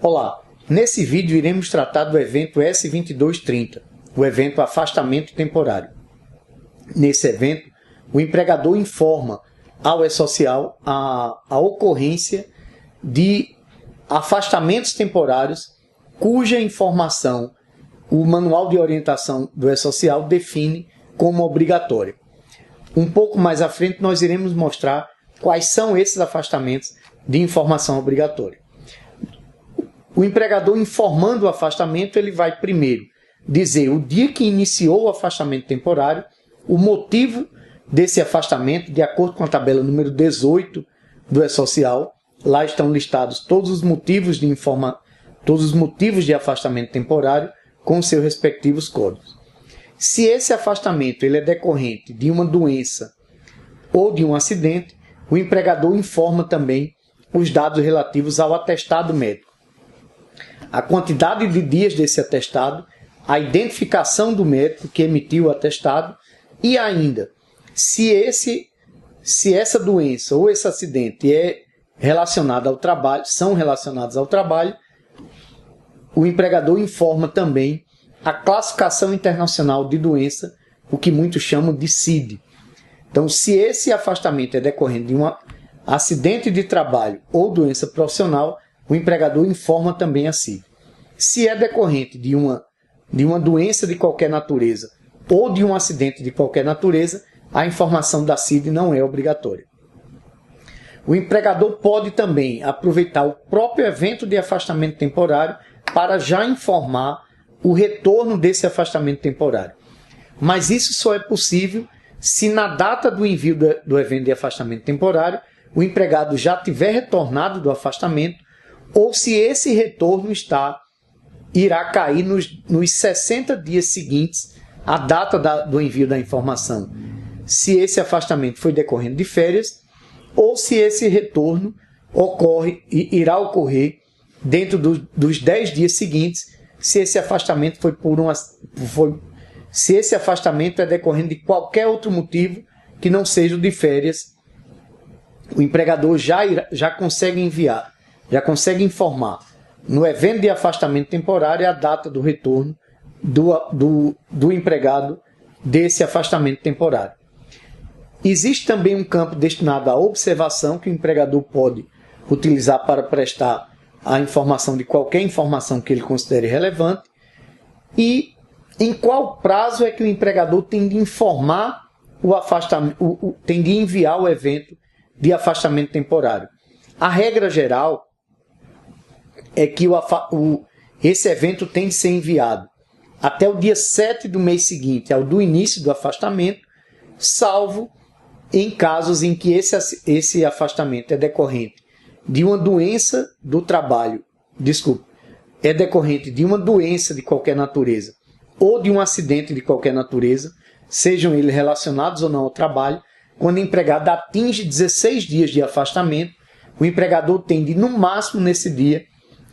Olá, nesse vídeo iremos tratar do evento S2230, o evento afastamento temporário. Nesse evento, o empregador informa ao E-Social a ocorrência de afastamentos temporários cuja informação o manual de orientação do E-Social define como obrigatória. Um pouco mais à frente nós iremos mostrar quais são esses afastamentos de informação obrigatória. O empregador informando o afastamento, ele vai primeiro dizer o dia que iniciou o afastamento temporário, o motivo desse afastamento, de acordo com a tabela número 18 do E-Social. Lá estão listados todos os motivos de afastamento temporário com seus respectivos códigos. Se esse afastamento ele é decorrente de uma doença ou de um acidente, o empregador informa também os dados relativos ao atestado médico, a quantidade de dias desse atestado, a identificação do médico que emitiu o atestado e ainda, se essa doença ou esse acidente são relacionados ao trabalho, o empregador informa também a classificação internacional de doença, o que muitos chamam de CID. Então, se esse afastamento é decorrente de um acidente de trabalho ou doença profissional, o empregador informa também a CID. Se é decorrente de uma doença de qualquer natureza ou de um acidente de qualquer natureza, a informação da CID não é obrigatória. O empregador pode também aproveitar o próprio evento de afastamento temporário para já informar o retorno desse afastamento temporário. Mas isso só é possível se na data do envio do evento de afastamento temporário o empregado já tiver retornado do afastamento ou se esse retorno irá cair nos 60 dias seguintes à data do envio da informação. Se esse afastamento foi decorrendo de férias ou se esse retorno irá ocorrer dentro dos 10 dias seguintes, se esse afastamento se esse afastamento é decorrente de qualquer outro motivo que não seja o de férias, o empregador já consegue informar no evento de afastamento temporário a data do retorno do empregado desse afastamento temporário. Existe também um campo destinado à observação que o empregador pode utilizar para prestar a informação de qualquer informação que ele considere relevante e em qual prazo é que o empregador tem de informar tem de enviar o evento de afastamento temporário. A regra geral é que esse evento tem de ser enviado até o dia 7 do mês seguinte ao do início do afastamento, salvo em casos em que esse afastamento é decorrente de uma doença do trabalho, é decorrente de uma doença de qualquer natureza ou de um acidente de qualquer natureza, sejam eles relacionados ou não ao trabalho. Quando o empregado atinge 16 dias de afastamento, o empregador tem de, no máximo nesse dia,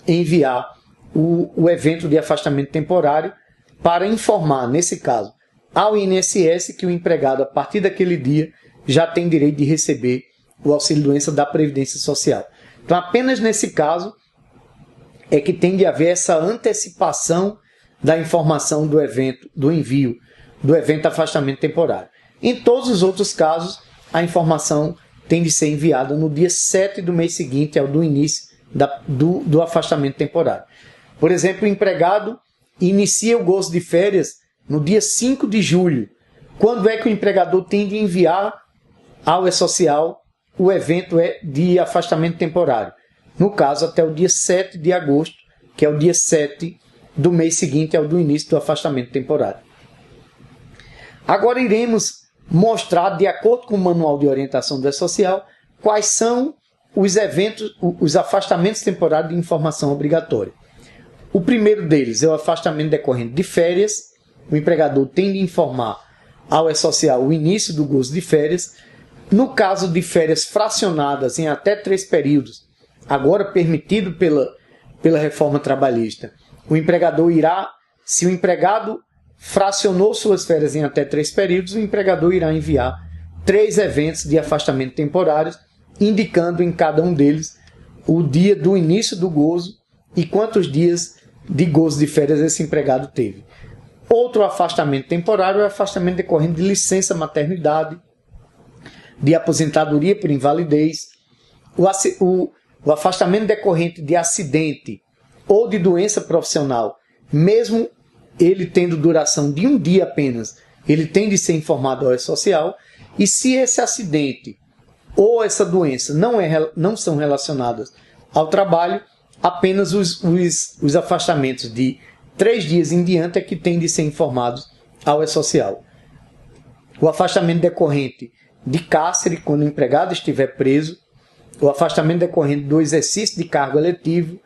enviar o evento de afastamento temporário para informar, nesse caso, ao INSS que o empregado, a partir daquele dia, já tem direito de receber o auxílio-doença da Previdência Social. Então, apenas nesse caso é que tem de haver essa antecipação da informação do envio do evento de afastamento temporário. Em todos os outros casos, a informação tem de ser enviada no dia 7 do mês seguinte ao do início do afastamento temporário. Por exemplo, o empregado inicia o gozo de férias no dia 5 de julho. Quando é que o empregador tem de enviar ao E-Social o evento de afastamento temporário? No caso, até o dia 7 de agosto, que é o dia 7 do mês seguinte ao do início do afastamento temporário. Agora iremos mostrar, de acordo com o manual de orientação do E-Social, quais são os afastamentos temporários de informação obrigatória. O primeiro deles é o afastamento decorrente de férias. O empregador tem de informar ao E-Social o início do gozo de férias. No caso de férias fracionadas em até 3 períodos, agora permitido pela reforma trabalhista, se o empregado fracionou suas férias em até 3 períodos, o empregador irá enviar 3 eventos de afastamento temporários, indicando em cada um deles o dia do início do gozo e quantos dias de gozo de férias esse empregado teve. Outro afastamento temporário é o afastamento decorrente de licença maternidade, de aposentadoria por invalidez, o afastamento decorrente de acidente ou de doença profissional, mesmo ele tendo duração de um dia apenas, ele tem de ser informado ao E-Social, e se esse acidente ou essa doença não são relacionadas ao trabalho, apenas os afastamentos de 3 dias em diante é que têm de ser informados ao E-Social. O afastamento decorrente de cárcere, quando o empregado estiver preso, o afastamento decorrente do exercício de cargo eletivo,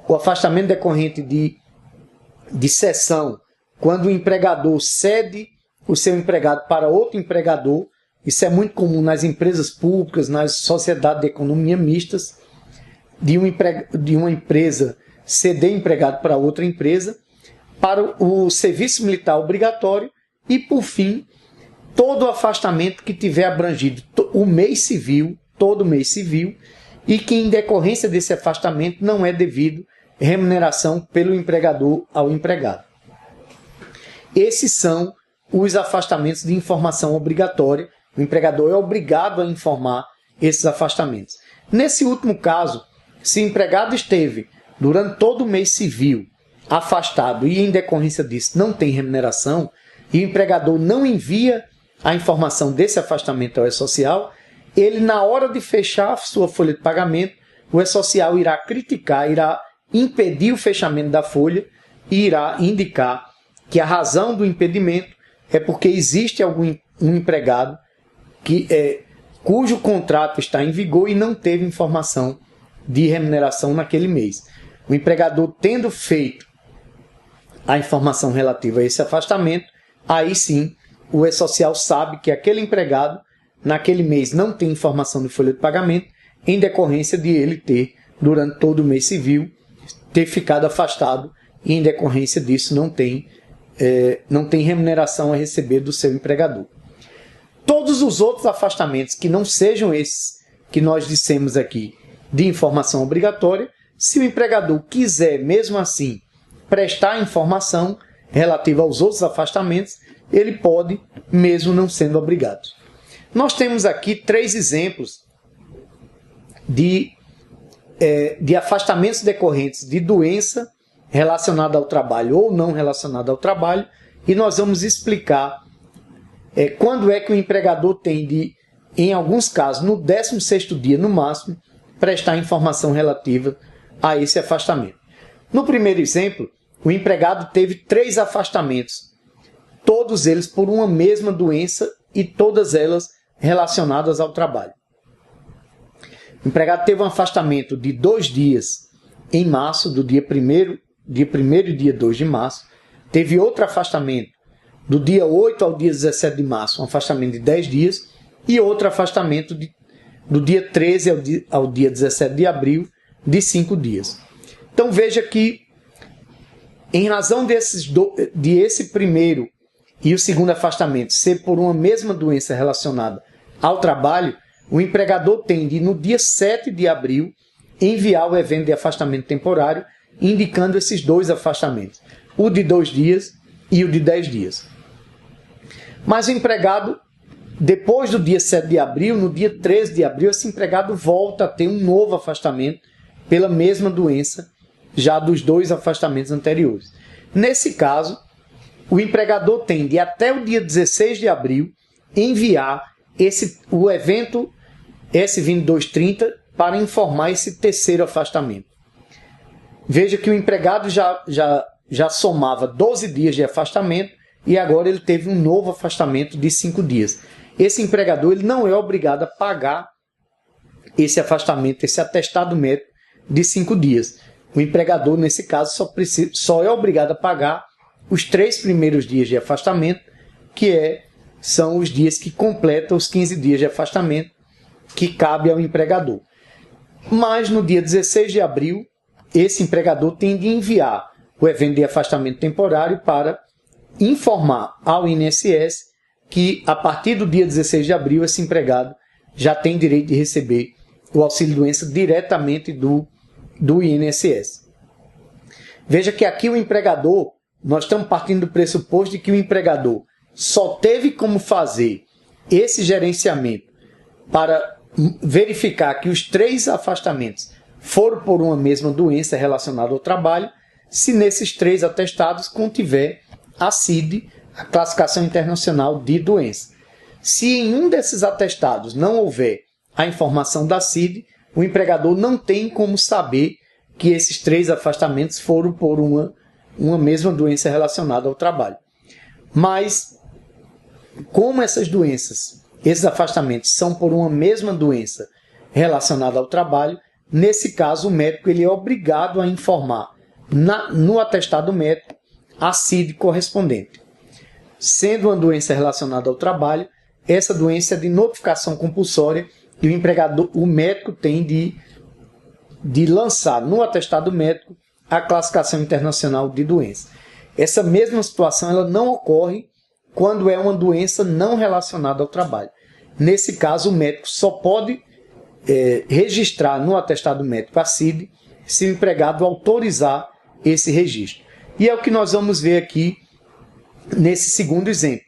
o afastamento decorrente de cessão, quando o empregador cede o seu empregado para outro empregador. Isso é muito comum nas empresas públicas, nas sociedades de economia mistas, de uma empresa ceder empregado para outra empresa, para o serviço militar obrigatório e, por fim, todo o afastamento que tiver abrangido o mês civil, todo mês civil, e que em decorrência desse afastamento não é devido remuneração pelo empregador ao empregado. Esses são os afastamentos de informação obrigatória. O empregador é obrigado a informar esses afastamentos. Nesse último caso, se o empregado esteve durante todo o mês civil afastado e em decorrência disso não tem remuneração, e o empregador não envia a informação desse afastamento ao E-Social, ele, na hora de fechar a sua folha de pagamento, o E-Social irá criticar, irá impedir o fechamento da folha e irá indicar que a razão do impedimento é porque existe um empregado cujo contrato está em vigor e não teve informação de remuneração naquele mês. O empregador tendo feito a informação relativa a esse afastamento, aí sim o E-Social sabe que aquele empregado naquele mês não tem informação de folha de pagamento em decorrência de ele ter, durante todo o mês civil, ter ficado afastado e em decorrência disso não tem remuneração a receber do seu empregador. Todos os outros afastamentos que não sejam esses que nós dissemos aqui de informação obrigatória, se o empregador quiser mesmo assim prestar informação relativa aos outros afastamentos, ele pode, mesmo não sendo obrigado. Nós temos aqui 3 exemplos de afastamentos decorrentes de doença relacionada ao trabalho ou não relacionada ao trabalho, e nós vamos explicar quando é que o empregador tem de, em alguns casos, no 16º dia no máximo, prestar informação relativa a esse afastamento. No primeiro exemplo, o empregado teve 3 afastamentos, todos eles por uma mesma doença e todas elas relacionadas ao trabalho. O empregado teve um afastamento de 2 dias em março, do dia 1º e dia 2 de março. Teve outro afastamento do dia 8 ao dia 17 de março, um afastamento de 10 dias. E outro afastamento do dia 13 ao dia 17 de abril, de 5 dias. Então veja que, em razão de esse primeiro e o segundo afastamento ser por uma mesma doença relacionada ao trabalho, o empregador tem de, no dia 7 de abril, enviar o evento de afastamento temporário, indicando esses 2 afastamentos, o de 2 dias e o de 10 dias. Mas o empregado, depois do dia 7 de abril, no dia 13 de abril, esse empregado volta a ter um novo afastamento pela mesma doença, já dos 2 afastamentos anteriores. Nesse caso, o empregador tem de, até o dia 16 de abril, enviar o evento S2230 para informar esse terceiro afastamento. Veja que o empregado já somava 12 dias de afastamento e agora ele teve um novo afastamento de 5 dias. Esse empregador ele não é obrigado a pagar esse afastamento, esse atestado médico de 5 dias. O empregador, nesse caso, só é obrigado a pagar os 3 primeiros dias de afastamento, são os dias que completam os 15 dias de afastamento que cabe ao empregador. Mas no dia 16 de abril, esse empregador tem de enviar o evento de afastamento temporário para informar ao INSS que, a partir do dia 16 de abril, esse empregado já tem direito de receber o auxílio-doença diretamente do INSS. Veja que aqui o empregador, nós estamos partindo do pressuposto de que o empregador só teve como fazer esse gerenciamento para verificar que os 3 afastamentos foram por uma mesma doença relacionada ao trabalho, se nesses 3 atestados contiver a CID, a Classificação Internacional de Doença. Se em um desses atestados não houver a informação da CID, o empregador não tem como saber que esses 3 afastamentos foram por uma mesma doença relacionada ao trabalho. Mas, como essas doenças, esses afastamentos são por uma mesma doença relacionada ao trabalho, nesse caso o médico ele é obrigado a informar no atestado médico a CID correspondente. Sendo uma doença relacionada ao trabalho, essa doença é de notificação compulsória e o médico tem de lançar no atestado médico a Classificação Internacional de Doença. Essa mesma situação ela não ocorre quando é uma doença não relacionada ao trabalho. Nesse caso, o médico só pode registrar no atestado médico a CID se o empregado autorizar esse registro. E é o que nós vamos ver aqui nesse segundo exemplo.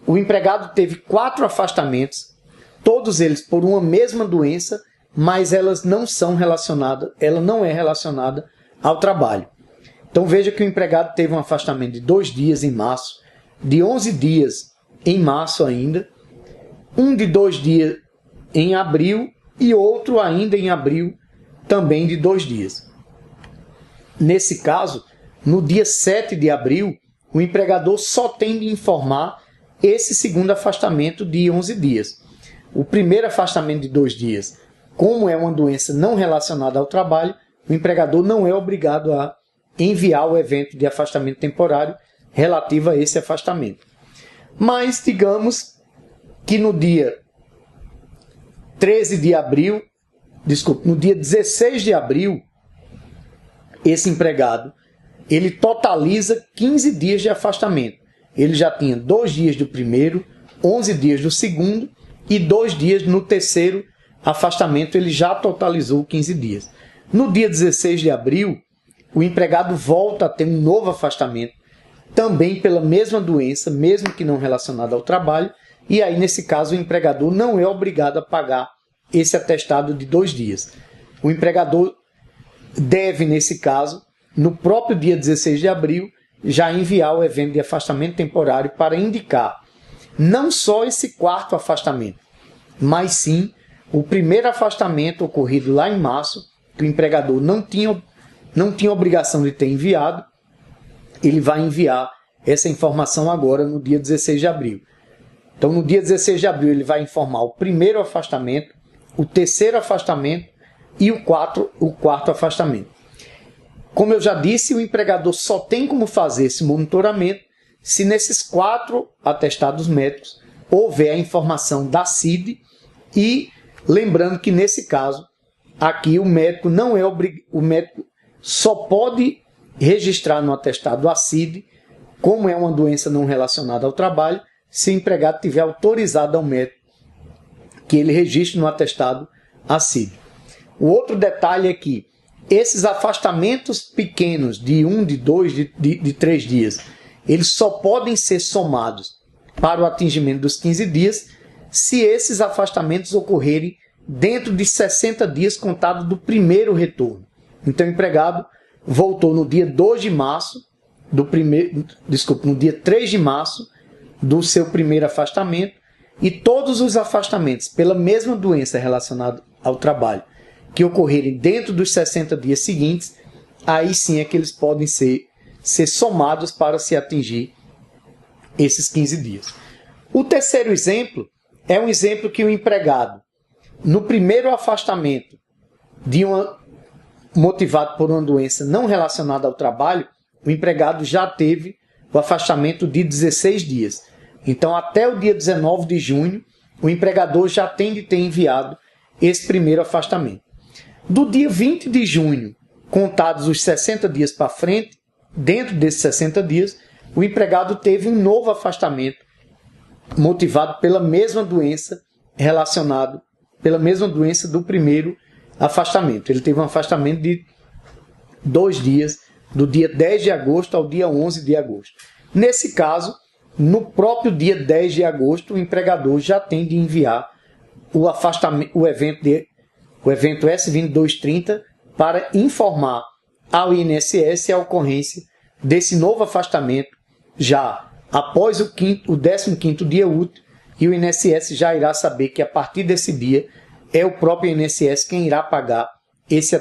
O empregado teve 4 afastamentos, todos eles por uma mesma doença, mas ela não é relacionada ao trabalho. Então veja que o empregado teve um afastamento de 2 dias em março, de 11 dias em março ainda, um de 2 dias em abril e outro ainda em abril também de 2 dias. Nesse caso, no dia 7 de abril, o empregador só tem de informar esse segundo afastamento de 11 dias. O primeiro afastamento de 2 dias, como é uma doença não relacionada ao trabalho, o empregador não é obrigado a enviar o evento de afastamento temporário relativo a esse afastamento. Mas, digamos que no dia 16 de abril, esse empregado, ele totaliza 15 dias de afastamento. Ele já tinha 2 dias do primeiro, 11 dias do segundo e 2 dias no terceiro afastamento, ele já totalizou 15 dias. No dia 16 de abril, o empregado volta a ter um novo afastamento, também pela mesma doença, mesmo que não relacionada ao trabalho, e aí nesse caso o empregador não é obrigado a pagar esse atestado de 2 dias. O empregador deve, nesse caso, no próprio dia 16 de abril, já enviar o evento de afastamento temporário para indicar não só esse 4º afastamento, mas sim o primeiro afastamento ocorrido lá em março, que o empregador não tinha obrigação de ter enviado. Ele vai enviar essa informação agora no dia 16 de abril. Então, no dia 16 de abril, ele vai informar o primeiro afastamento, o terceiro afastamento e o quarto afastamento. Como eu já disse, o empregador só tem como fazer esse monitoramento se nesses 4 atestados médicos houver a informação da CID e lembrando que nesse caso, aqui o médico só pode registrar no atestado a CID, como é uma doença não relacionada ao trabalho, se o empregado tiver autorizado ao médico que ele registre no atestado a CID. O outro detalhe é que esses afastamentos pequenos de 1, de 2, de 3 dias, eles só podem ser somados para o atingimento dos 15 dias se esses afastamentos ocorrerem dentro de 60 dias contado do primeiro retorno. Então o empregado voltou no dia 2 de março, no dia 3 de março do seu primeiro afastamento, e todos os afastamentos pela mesma doença relacionada ao trabalho que ocorrerem dentro dos 60 dias seguintes, aí sim é que eles podem ser somados para se atingir esses 15 dias. O terceiro exemplo é um exemplo que o empregado, no primeiro afastamento motivado por uma doença não relacionada ao trabalho, o empregado já teve o afastamento de 16 dias. Então, até o dia 19 de junho, o empregador já tem de ter enviado esse primeiro afastamento. Do dia 20 de junho, contados os 60 dias para frente, dentro desses 60 dias, o empregado teve um novo afastamento motivado pela mesma doença pela mesma doença do primeiro afastamento. Ele teve um afastamento de 2 dias, do dia 10 de agosto ao dia 11 de agosto. Nesse caso, no próprio dia 10 de agosto, o empregador já tem de enviar o afastamento, o evento S2230 para informar ao INSS a ocorrência desse novo afastamento já após o 15º dia útil, e o INSS já irá saber que a partir desse dia é o próprio INSS quem irá pagar esse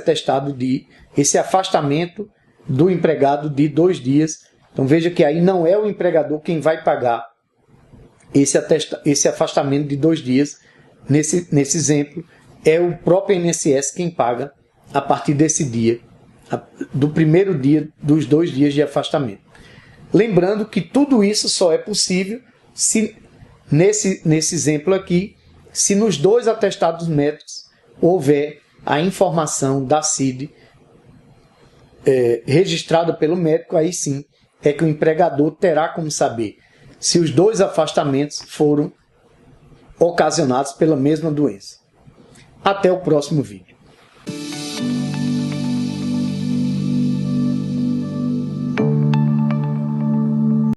esse afastamento do empregado de 2 dias. Então veja que aí não é o empregador quem vai pagar esse afastamento de 2 dias. Nesse exemplo, é o próprio INSS quem paga a partir desse dia, do primeiro dia dos 2 dias de afastamento. Lembrando que tudo isso só é possível se, nesse exemplo aqui, se nos 2 atestados médicos houver a informação da CID registrada pelo médico. Aí sim é que o empregador terá como saber se os 2 afastamentos foram ocasionados pela mesma doença. Até o próximo vídeo.